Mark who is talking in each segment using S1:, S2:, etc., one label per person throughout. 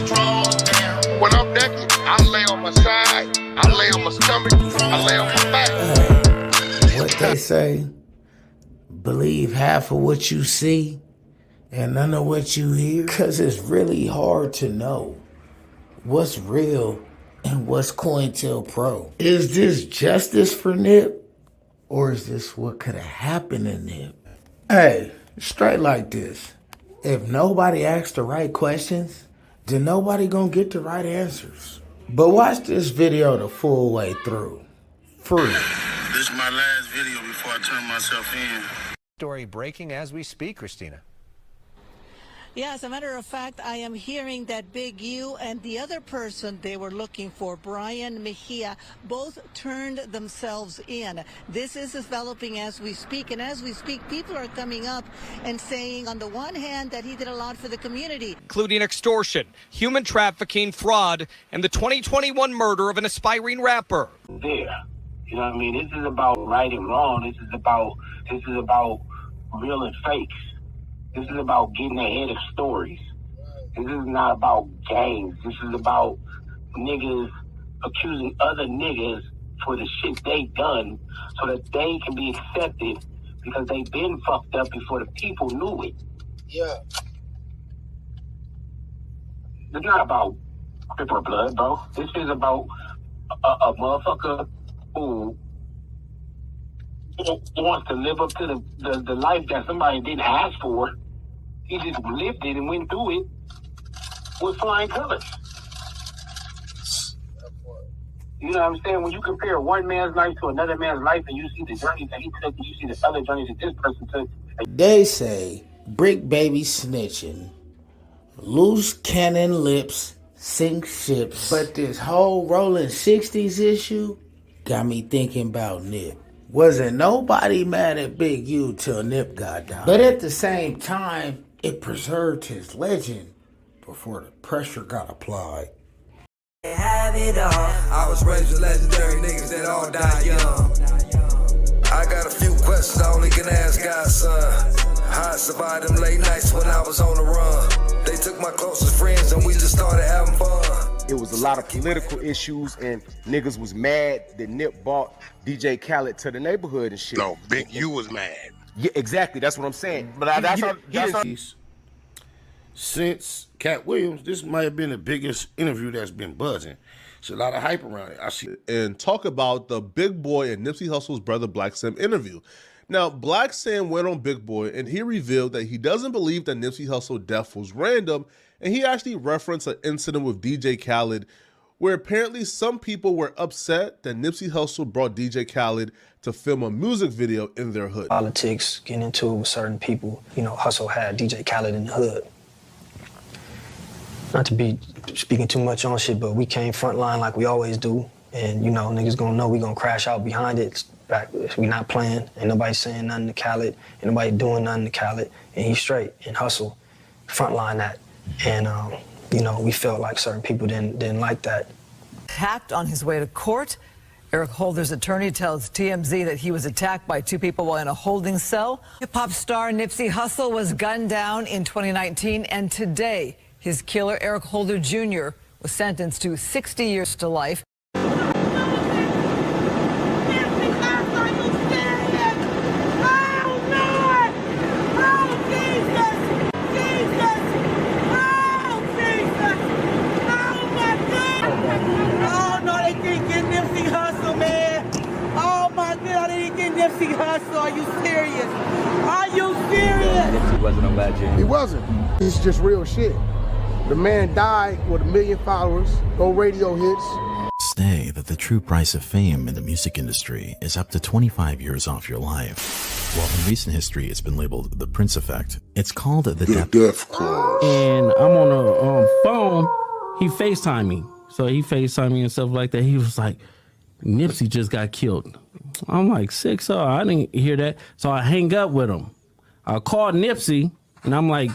S1: drawers down. When I'm naked, I lay on my side, I lay on my stomach, I lay on my back.
S2: What they say, believe half of what you see and none of what you hear. Cause it's really hard to know what's real and what's Cointelpro. Is this justice for Nip? Or is this what could have happened to Nip? Hey, straight like this. If nobody asks the right questions, then nobody gonna get the right answers. But watch this video the full way through. Free.
S1: This is my last video before I turn myself in.
S3: Story breaking as we speak, Christina.
S4: Yeah, as a matter of fact, I am hearing that Big U and the other person they were looking for, Brian Mejia, both turned themselves in. This is developing as we speak, and as we speak, people are coming up and saying, on the one hand, that he did a lot for the community.
S5: Including extortion, human trafficking, fraud, and the 2021 murder of an aspiring rapper.
S6: There. You know what I mean? This is about right and wrong. This is about real and fakes. This is about getting ahead of stories. This is not about gangs. This is about niggas accusing other niggas for the shit they done so that they can be accepted because they been fucked up before the people knew it.
S1: Yeah.
S6: It's not about Cripper blood, bro. This is about a motherfucker who wants to live up to the life that somebody didn't ask for. He just lived it and went through it with flying colors. You know what I'm saying? When you compare one man's life to another man's life and you see the journey that he took and you see the other journeys that this person took.
S2: They say brick baby snitching, loose cannon lips, sink ships. But this whole rolling 60s issue got me thinking about Nip. Wasn't nobody mad at Big U till Nip got down. But at the same time, it preserved his legend before the pressure got applied.
S7: Have it all. I was raised with legendary niggas that all died young. I got a few questions I only can ask God, son. How I survived them late nights when I was on the run. They took my closest friends and we just started having fun.
S8: It was a lot of political issues and niggas was mad that Nip bought DJ Khaled to the neighborhood and shit.
S1: No, Big U was mad.
S8: Yeah, exactly. That's what I'm saying. But
S9: since Cat Williams, this might have been the biggest interview that's been buzzing. There's a lot of hype around it. I see.
S10: And talk about the Big Boy and Nipsey Hussle's brother Black Sam interview. Now, Black Sam went on Big Boy and he revealed that he doesn't believe that Nipsey Hussle's death was random, and he actually referenced an incident with DJ Khaled where apparently some people were upset that Nipsey Hussle brought DJ Khaled to film a music video in their hood.
S11: Politics, getting into it with certain people. You know, Hustle had DJ Khaled in the hood. Not to be speaking too much on shit, but we came front line like we always do. And, you know, niggas gonna know we gonna crash out behind it. We not playing. Ain't nobody saying nothing to Khaled. Ain't nobody doing nothing to Khaled. And he's straight. And Hustle frontline that. And, you know, we felt like certain people didn't like that.
S12: Attacked on his way to court. Eric Holder's attorney tells TMZ that he was attacked by two people while in a holding cell. Hip-hop star Nipsey Hussle was gunned down in 2019, and today his killer, Eric Holder Jr., was sentenced to 60 years to life.
S4: Nipsey Hussle, are you serious? Are you serious?
S8: Nipsey wasn't a legend.
S9: He wasn't. It's just real shit. The man died with 1 million followers, no radio hits.
S13: Say that the true price of fame in the music industry is up to 25 years off your life. While in recent history it's been labeled the Prince effect, it's called the death clause.
S14: And I'm on a phone, he FaceTimed me. So he FaceTimed me and stuff like that. He was like, Nipsey just got killed. I'm like, 6-0, I didn't hear that. So I hang up with him. I called Nipsey, and I'm like,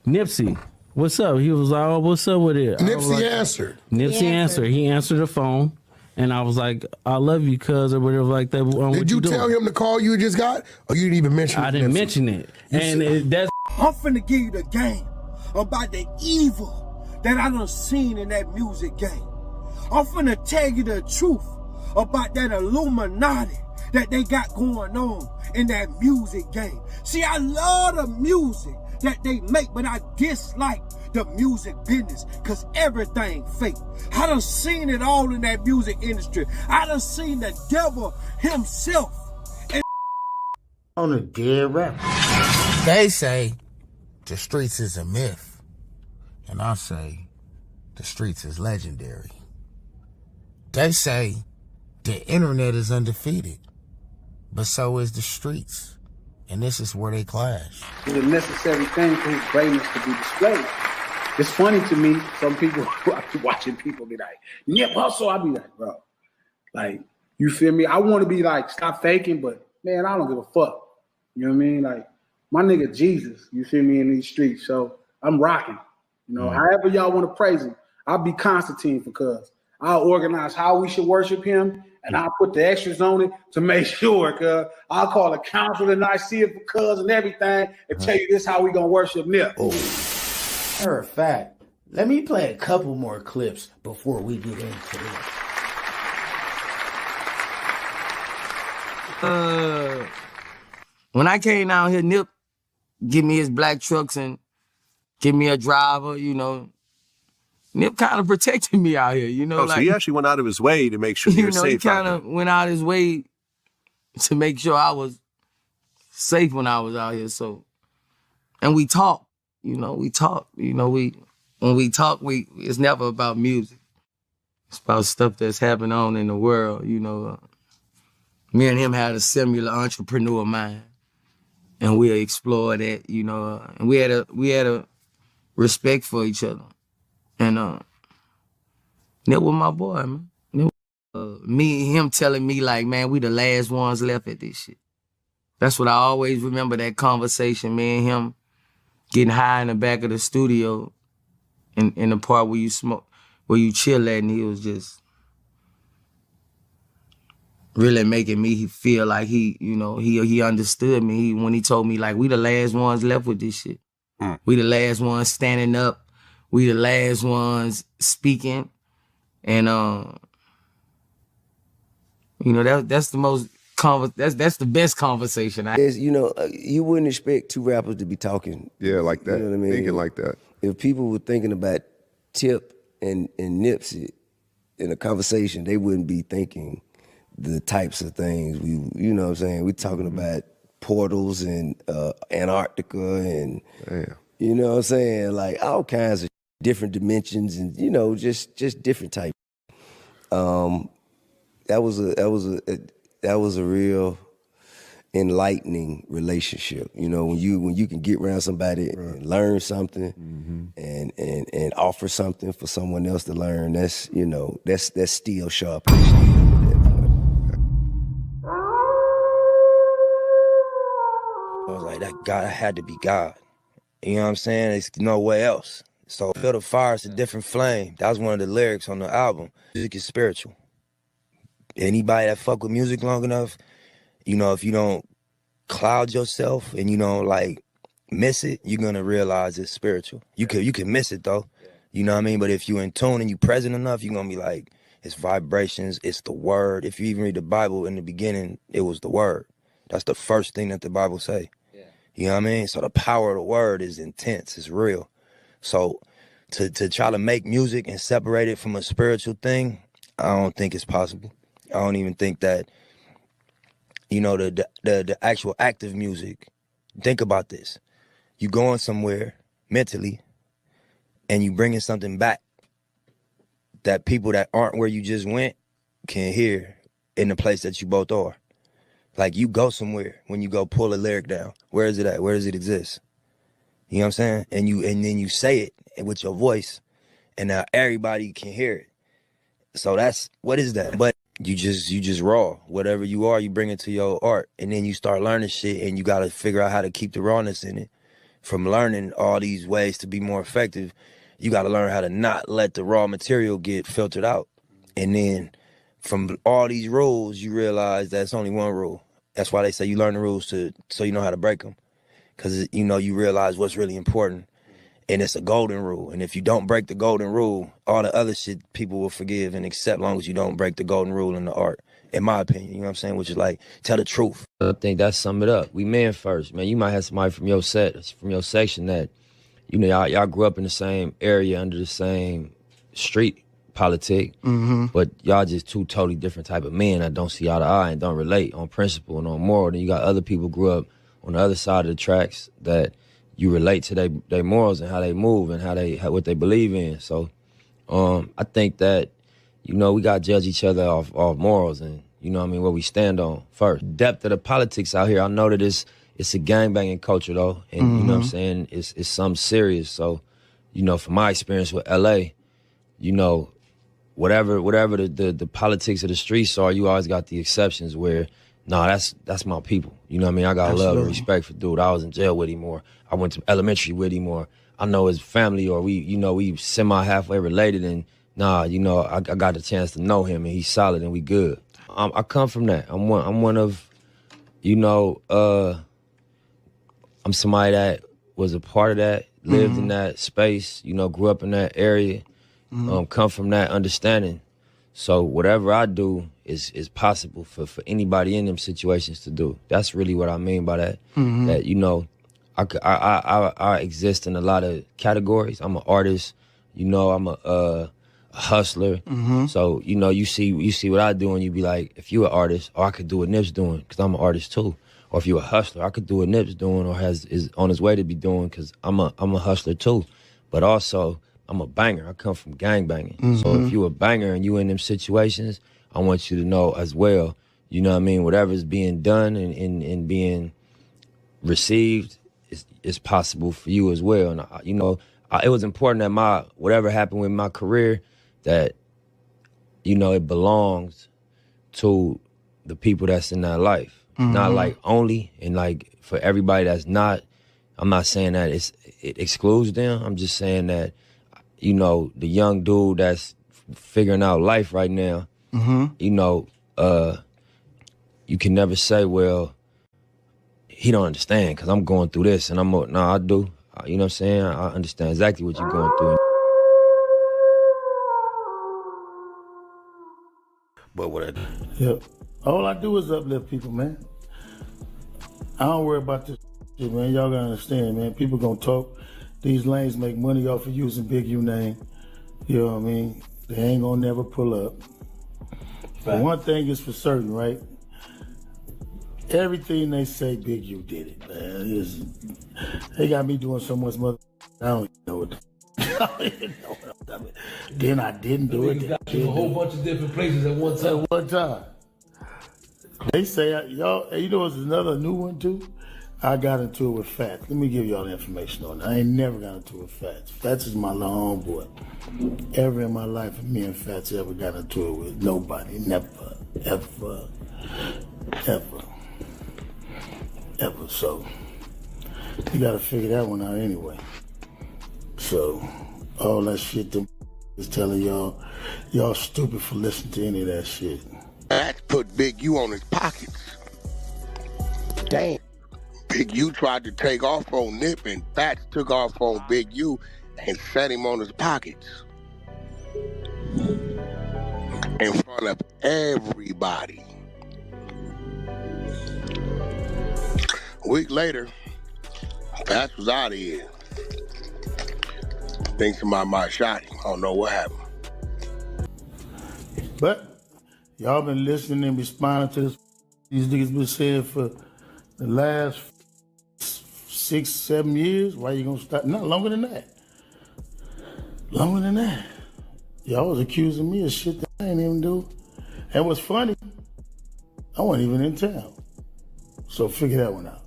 S14: Nipsey, what's up? He was like, oh, what's up with it?
S9: Nipsey answered.
S14: Nipsey answered. He answered the phone, and I was like, I love you, cuz, or whatever like that.
S9: Did you tell him the call you just got, or you didn't even mention it?
S14: I didn't mention it. And that's...
S15: I'm finna give you the game about the evil that I done seen in that music game. I'm finna tell you the truth about that Illuminati that they got going on in that music game. See, I love the music that they make, but I dislike the music business because everything fake. I done seen it all in that music industry. I done seen the devil himself.
S2: On a dead rapper. They say the streets is a myth, and I say the streets is legendary. They say the internet is undefeated, but so is the streets, and this is where they clash.
S16: It's a necessary thing for his greatness to be displayed. It's funny to me, some people, I be watching people be like, Nip Hustle, I be like, bro, like, you feel me? I want to be like, stop faking, but man, I don't give a fuck. You know what I mean? Like, my nigga Jesus, you feel me, in these streets. So I'm rocking. You know, however y'all want to praise him, I'll be Constantine for cuz. I'll organize how we should worship him, and I'll put the extras on it to make sure, cuz. I'll call a council and I see it for cuz and everything and tell you this how we gonna worship Nip.
S2: Matter of fact, let me play a couple more clips before we get into
S17: it. When I came down here, Nip give me his black trucks and give me a driver, you know. Nip kind of protected me out here, you know.
S18: Oh, so he actually went out of his way to make sure you were safe.
S17: He kind of went out of his way to make sure I was safe when I was out here. So, and we talk, you know, when we talk, it's never about music. It's about stuff that's happening on in the world, you know. Me and him had a similar entrepreneur mind. And we'll explore that, you know. And we had a respect for each other. And Nip was my boy, man. Him telling me like, man, we the last ones left at this shit. That's what I always remember, that conversation, me and him getting high in the back of the studio in the part where you smoke, where you chill at, and he was just really making me feel like he understood me when he told me like, we the last ones left with this shit. We the last ones standing up. We the last ones speaking. And you know, that's the most that's the best conversation.
S19: You know, you wouldn't expect two rappers to be talking.
S18: Yeah, like that.
S19: You know what I mean?
S18: Thinking like that.
S19: If people were thinking about Tip and NIPSEY in a conversation, they wouldn't be thinking the types of things you know what I'm saying? We're talking about portals and Antarctica and, you know what I'm saying? Like all kinds of different dimensions and, you know, just different types. That was a real enlightening relationship. You know, when you can get around somebody and learn something and offer something for someone else to learn, that's, you know, that's still sharp. I was like, that God had to be God. You know what I'm saying? There's nowhere else. So feel the fire, it's a different flame. That was one of the lyrics on the album. Music is spiritual. Anybody that fuck with music long enough, you know, if you don't cloud yourself and you don't like miss it, you're gonna realize it's spiritual. You can miss it though. You know what I mean? But if you in tune and you present enough, you're gonna be like, it's vibrations, it's the word. If you even read the Bible in the beginning, it was the word. That's the first thing that the Bible say. You know what I mean? So the power of the word is intense, it's real. So to try to make music and separate it from a spiritual thing, I don't think it's possible. I don't even think that, you know, the actual act of music. Think about this. You going somewhere mentally and you bringing something back that people that aren't where you just went can hear in the place that you both are. Like you go somewhere when you go pull a lyric down. Where is it at? Where does it exist? You know what I'm saying? And then you say it with your voice and now everybody can hear it. So what is that? But you just raw. Whatever you are, you bring it to your art. And then you start learning shit and you got to figure out how to keep the rawness in it. From learning all these ways to be more effective, you got to learn how to not let the raw material get filtered out. And then from all these rules, you realize that's only one rule. That's why they say you learn the rules so you know how to break them. Because, you know, you realize what's really important. And it's a golden rule. And if you don't break the golden rule, all the other shit people will forgive and accept, long as you don't break the golden rule in the art, in my opinion. You know what I'm saying? Which is like, tell the truth. I think that sum it up. We men first, man. You might have somebody from your section that, you know, y'all grew up in the same area under the same street politic, but y'all just two totally different type of men that don't see eye to eye and don't relate on principle and on moral. Then you got other people grew up on the other side of the tracks that you relate to their morals and how they move and what they believe in. So I think that, you know, we got to judge each other off morals and, you know what I mean, what we stand on first. Depth of the politics out here, I know that it's a gangbanging culture, though, and you know what I'm saying, it's something serious. So, you know, from my experience with LA, you know, whatever the politics of the streets are, you always got the exceptions where, nah, that's my people. You know what I mean? I got love and respect for dude. I was in jail with him, or I went to elementary with him, or I know his family, or we semi-halfway related, and nah, you know, I got the chance to know him, and he's solid, and we good. I come from that. I'm one of, you know, I'm somebody that was a part of that, lived in that space, you know, grew up in that area, come from that understanding. So whatever I do is possible for anybody in them situations to do. That's really what I mean by that. That, you know, I exist in a lot of categories. I'm an artist, you know, I'm a hustler. So, you know, you see what I do and you be like, if you an artist, I could do what Nip's doing because I'm an artist too. Or if you a hustler, I could do what Nip's doing or is on his way to be doing because I'm a hustler too. But also, I'm a banger. I come from gang banging. So if you a banger and you in them situations, I want you to know as well, you know what I mean, whatever's being done and being received is possible for you as well. And, you know, it was important that whatever happened with my career, that, you know, it belongs to the people that's in that life. Not like only, and like for everybody that's not, I'm not saying that it excludes them. I'm just saying that, you know, the young dude that's figuring out life right now, you know, you can never say, well, he don't understand because I'm going through this and I do. You know what I'm saying? I understand exactly what you're going through.
S9: But what I do, yep. All I do is uplift people, man. I don't worry about this shit, man. Y'all gotta understand, man. People gonna talk. These lanes make money off of using Big U name. You know what I mean? They ain't gonna never pull up. But one thing is for certain, right? Everything they say, Big U did it, man. They got me doing so much mother. I don't even know what. I don't even know what I'm doing. Then I didn't do it.
S20: Got you a whole bunch of different places at one time.
S9: At one time. They say, y'all, you know, it's another new one too. I got into it with Fats. Let me give y'all the information on that. I ain't never got into it with Fats. Fats is my little homeboy. Ever in my life, me and Fats ever got into it with nobody. Never, ever, ever, ever. So, you gotta figure that one out anyway. So, all that shit them is telling y'all stupid for listening to any of that shit.
S1: Fats put Big U on his pockets. Damn. Big U tried to take off on Nip, and Fats took off on Big U and set him on his pockets. In front of everybody. A week later, Fats was out of here. I think somebody might have shot him. I don't know what happened.
S9: But y'all been listening and responding to this. These niggas been saying for the last 6-7 years. Why you gonna stop? No, longer than that. Longer than that. Y'all was accusing me of shit that I ain't even do. And what's funny, I wasn't even in town. So figure that one out.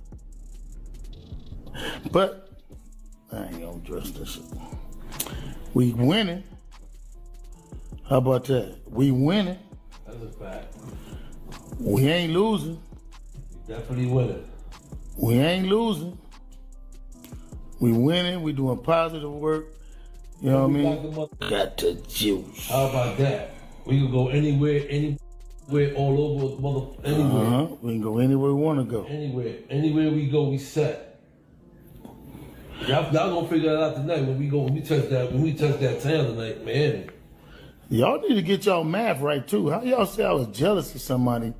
S9: But I ain't gonna address this shit. We winning. How about that? We winning.
S20: That's a fact.
S9: We ain't losing.
S20: Definitely winning.
S9: We ain't losing. We winning. We doing positive work. You know what I mean? Got the juice.
S20: How about that? We can go anywhere, all over, anywhere.
S9: We can go anywhere we want to go.
S20: Anywhere we go, we set. Y'all gonna figure that out tonight when we touch that town tonight, man.
S9: Y'all need to get y'all math right too. How y'all say I was jealous of somebody,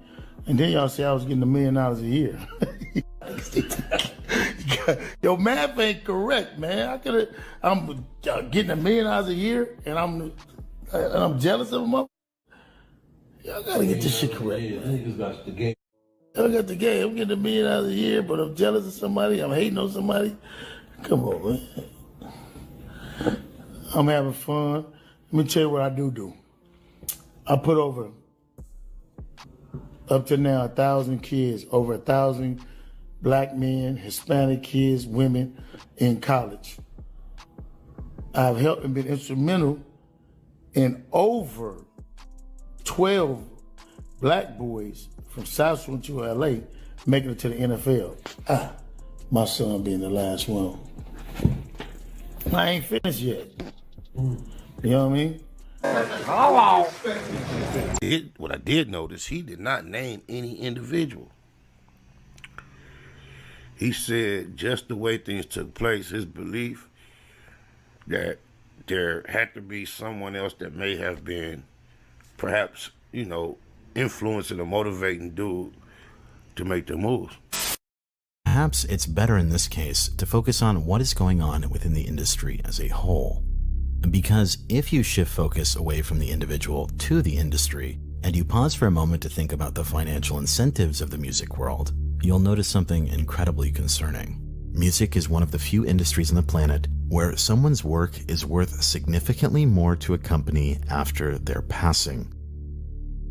S9: and then y'all say I was getting $1 million a year? Your math ain't correct, man. I'm getting $1 million a year, and I'm jealous of them. Y'all gotta get this shit correct.
S20: Yeah, niggas got the game.
S9: Y'all got the game. I'm getting $1 million a year, but I'm jealous of somebody. I'm hating on somebody. Come on, man. I'm having fun. Let me tell you what I do. I put over, up to now, 1,000 kids, over 1,000 black men, Hispanic kids, women in college. I've helped and been instrumental in over 12 black boys from South Central LA making it to the NFL. My son being the last one. I ain't finished yet. You know what I mean?
S1: What I did notice, he did not name any individual. He said just the way things took place, his belief that there had to be someone else that may have been perhaps, influencing or motivating dude to make the moves.
S13: Perhaps it's better in this case to focus on what is going on within the industry as a whole. Because if you shift focus away from the individual to the industry, and you pause for a moment to think about the financial incentives of the music world, you'll notice something incredibly concerning. Music is one of the few industries on the planet where someone's work is worth significantly more to a company after their passing.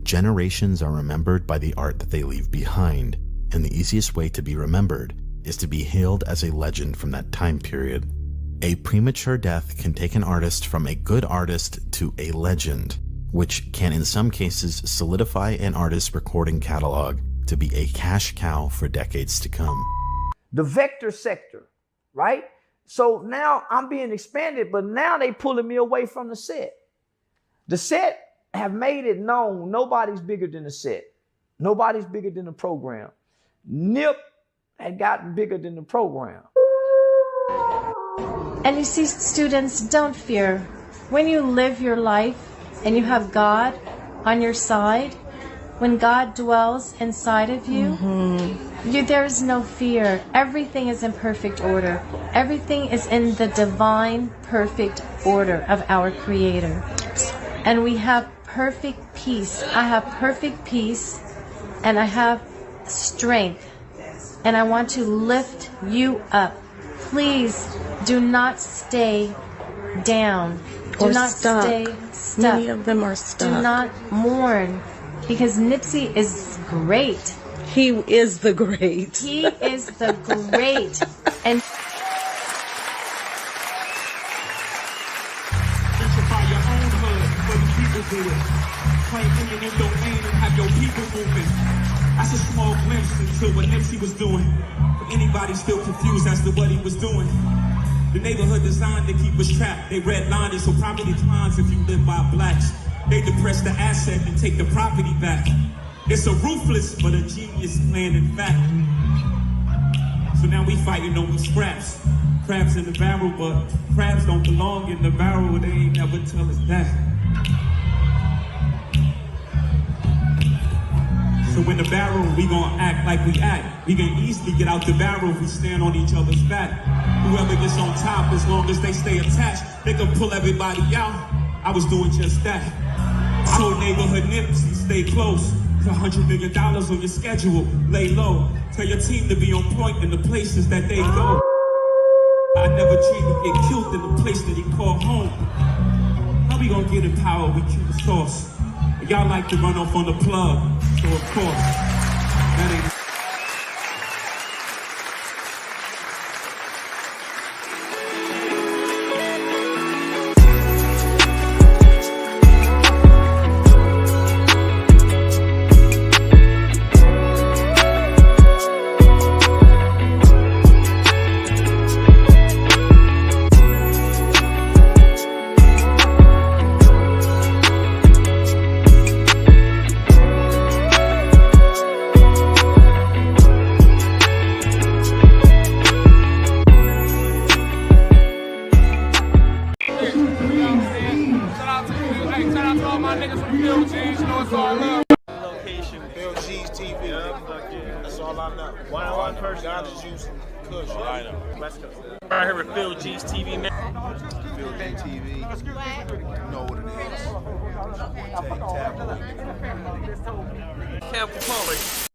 S13: Generations are remembered by the art that they leave behind, and the easiest way to be remembered is to be hailed as a legend from that time period. A premature death can take an artist from a good artist to a legend, which can in some cases solidify an artist's recording catalog to be a cash cow for decades to come.
S21: The vector sector, right? So now I'm being expanded, but now they pulling me away from the set. The set have made it known nobody's bigger than the set. Nobody's bigger than the program. NIP had gotten bigger than the program.
S22: And you see, students, don't fear. When you live your life and you have God on your side, when God dwells inside of you, there is no fear. Everything is in perfect order. Everything is in the divine, perfect order of our Creator. And we have perfect peace. I have perfect peace, and I have strength. And I want to lift you up. Please do not stay down. Do not stay stuck.
S23: Many of them are stuck.
S22: Do not mourn, because Nipsey is great.
S23: He is the great.
S22: He is the great. And
S24: gentrify your own hood for the people do it. Claim eminent domain and have your people moving. That's a small glimpse into what Nipsey was doing. For anybody still confused as to what he was doing. The neighborhood designed to keep us trapped. They redlined it so property declines if you live by blacks. They depress the asset and take the property back. It's a ruthless but a genius plan in fact. So now we fighting over scraps. Crabs in the barrel, but crabs don't belong in the barrel. They ain't never tell us that. So in the barrel, we gon' act like we act. We can easily get out the barrel if we stand on each other's back. Whoever gets on top, as long as they stay attached, they can pull everybody out. I was doing just that. I told neighborhood Nipsey, stay close. $100 million on your schedule, lay low. Tell your team to be on point in the places that they go. I never dreamed to get killed in the place that he called home. How we gonna get in power? We keep the source. Y'all like to run off on the plug, so of course, that ain't.
S3: my niggas from Phil G's, you know it's all love.
S5: Location, Phil G's TV. That's all I know. One person. Ganja juice and kush. All I know. West Coast. Right here with Phil G's TV, man.
S6: Phil G TV. You know what it is. Cointelpro.
S5: Camp Capone.